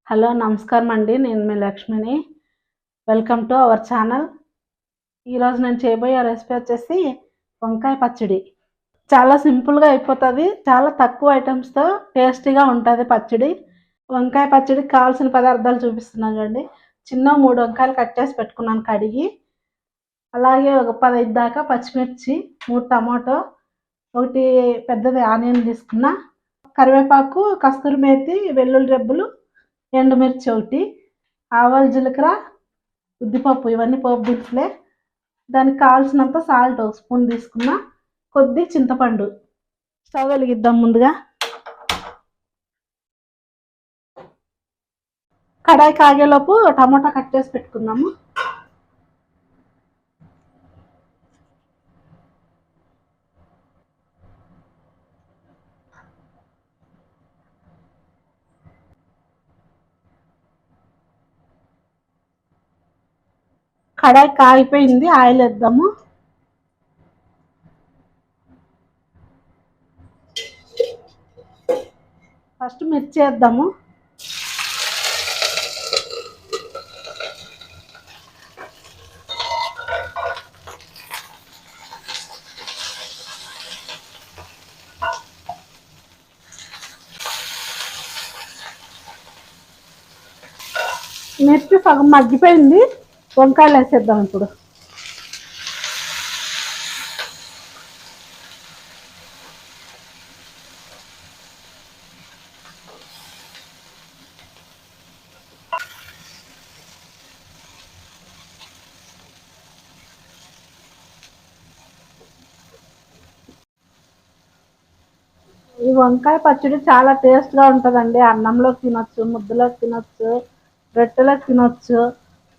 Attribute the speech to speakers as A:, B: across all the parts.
A: Hello నమస్కారం అండి. నేను మీ లక్ష్మిని. Welcome to our channel. ఈరోజు నేను చేయబోయే రెసిపీ వచ్చేసి వంకాయ పచ్చడి. చాలా సింపుల్గా అయిపోతుంది. చాలా తక్కువ ఐటమ్స్తో టేస్టీగా ఉంటుంది పచ్చడి. వంకాయ పచ్చడికి కావాల్సిన పదార్థాలు చూపిస్తున్నాను చూడండి. చిన్న 3 వంకాయలు కట్ చేసి పెట్టుకున్నాను కడిగి. అలాగే ఒక 15 దాకా పచ్చిమిర్చి, 3 టమాటో, ఒకటి పెద్దది ఆనియన్ తీసుకున్నా, కరివేపాకు, కస్తూరి మేతి, వెల్లుల్లి రెబ్బలు, ఎండుమిర్చి ఒకటి, ఆవాలు, జీలకర్ర, ఉద్దిపప్పు, ఇవన్నీ పోపు దినుసులే. దానికి కావాల్సినంత సాల్ట్ 1 స్పూన్ తీసుకున్నా, కొద్ది చింతపండు. స్టవ్ వెలిగిద్దాం. ముందుగా కడాయి కాగేలోపు టమాటా కట్ చేసి పెట్టుకుందాము. కడాయి కాగిపోయింది, ఆయిల్ వేద్దాము. ఫస్ట్ మిర్చి వేద్దాము. మిర్చి సగం మగ్గిపోయింది, వంకాయలు వేసేద్దాం ఇప్పుడు. ఈ వంకాయ పచ్చడి చాలా టేస్ట్గా ఉంటుందండి. అన్నంలోకి తినొచ్చు, ముద్దలోకి తినొచ్చు, రొట్టెలోకి తినొచ్చు.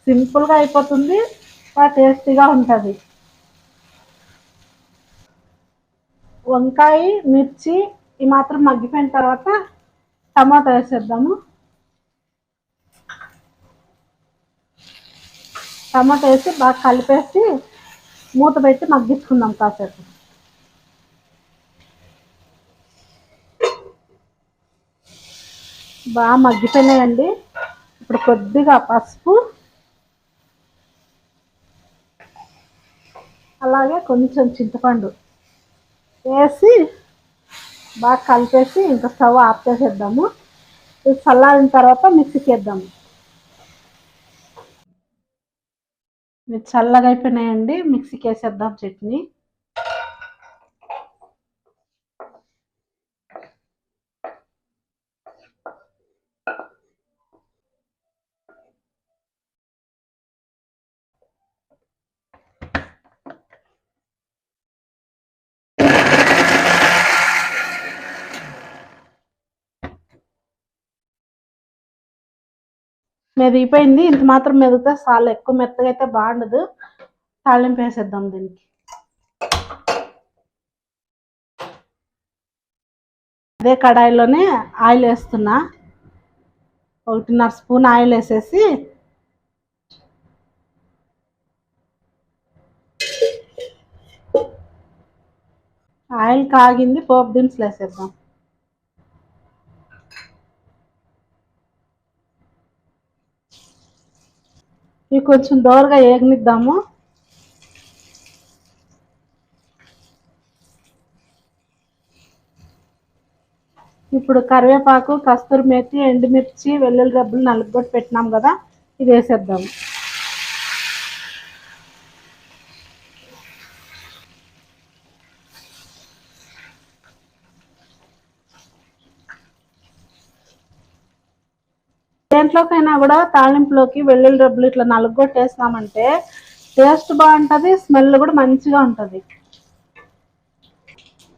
A: సింపుల్గా అయిపోతుంది, బాగా టేస్టీగా ఉంటుంది. వంకాయ, మిర్చి ఈ మాత్రం మగ్గిపోయిన తర్వాత టమాటా వేసేద్దాము. టమాటా వేసి బాగా కలిపేసి మూత పెట్టి మగ్గించుకుందాం కాసేపు. బాగా మగ్గిపోయినాయండి. ఇప్పుడు కొద్దిగా పసుపు, అలాగే కొంచెం చింతపండు వేసి బాగా కలిపేసి ఇంకా స్టవ్ ఆఫ్ చేసేద్దాము. ఇది చల్లారిన తర్వాత మిక్సీకి వేద్దాము. ఇవి చల్లగా అయిపోయినాయండి, మిక్సీకి వేసేద్దాం చట్నీ. మెదిగిపోయింది, ఇంత మాత్రం మెదిగితే చాలా, ఎక్కువ మెత్తగా అయితే బాగుండదు. తాళింపు వేసేద్దాం దీనికి. అదే కడాయిలోనే ఆయిల్ వేస్తున్నా. 1.5 స్పూన్ ఆయిల్ వేసేసి ఆయిల్ కాగింది, పోపు దినుసులు వేసేద్దాం. ఇవి కొంచెం దోరగా ఏగనిద్దాము. ఇప్పుడు కరివేపాకు, కస్తూరి మేతి, ఎండుమిర్చి, వెల్లుల్లి రెబ్బలు నలుగుబొట్టు పెట్టినాం కదా, ఇది వేసేద్దాము. దేంట్లోకైనా కూడా తాళింపులోకి వెల్లుల్లి రెబ్బలు ఇట్లా నలుగుబొట్టు వేసినామంటే టేస్ట్ బాగుంటుంది, స్మెల్ కూడా మంచిగా ఉంటుంది.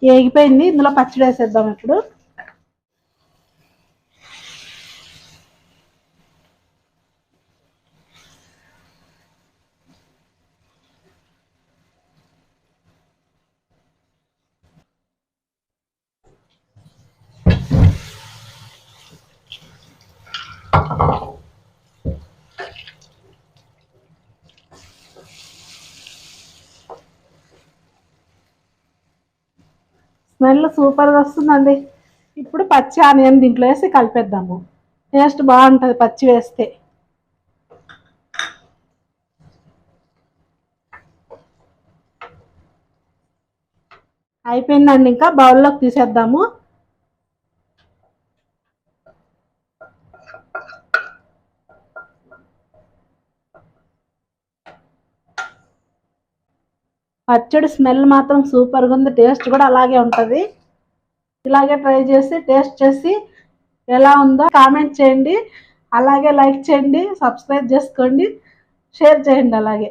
A: ఏగిపోయింది, ఇందులో పచ్చడి వేసేద్దాం ఇప్పుడు. స్మెల్ సూపర్గా వస్తుందండి. ఇప్పుడు పచ్చి ఆనియన్ దీంట్లో వేసి కలిపేద్దాము. టేస్ట్ బాగుంటుంది పచ్చి వేస్తే. అయిపోయిందండి, ఇంకా బౌల్లోకి తీసేద్దాము. పచ్చడి స్మెల్ మాత్రం సూపర్గా ఉంది, టేస్ట్ కూడా అలాగే ఉంటుంది. ఇలాగే ట్రై చేసి టేస్ట్ చేసి ఎలా ఉందో కామెంట్ చేయండి. అలాగే లైక్ చేయండి, సబ్స్క్రైబ్ చేసుకోండి, షేర్ చేయండి అలాగే.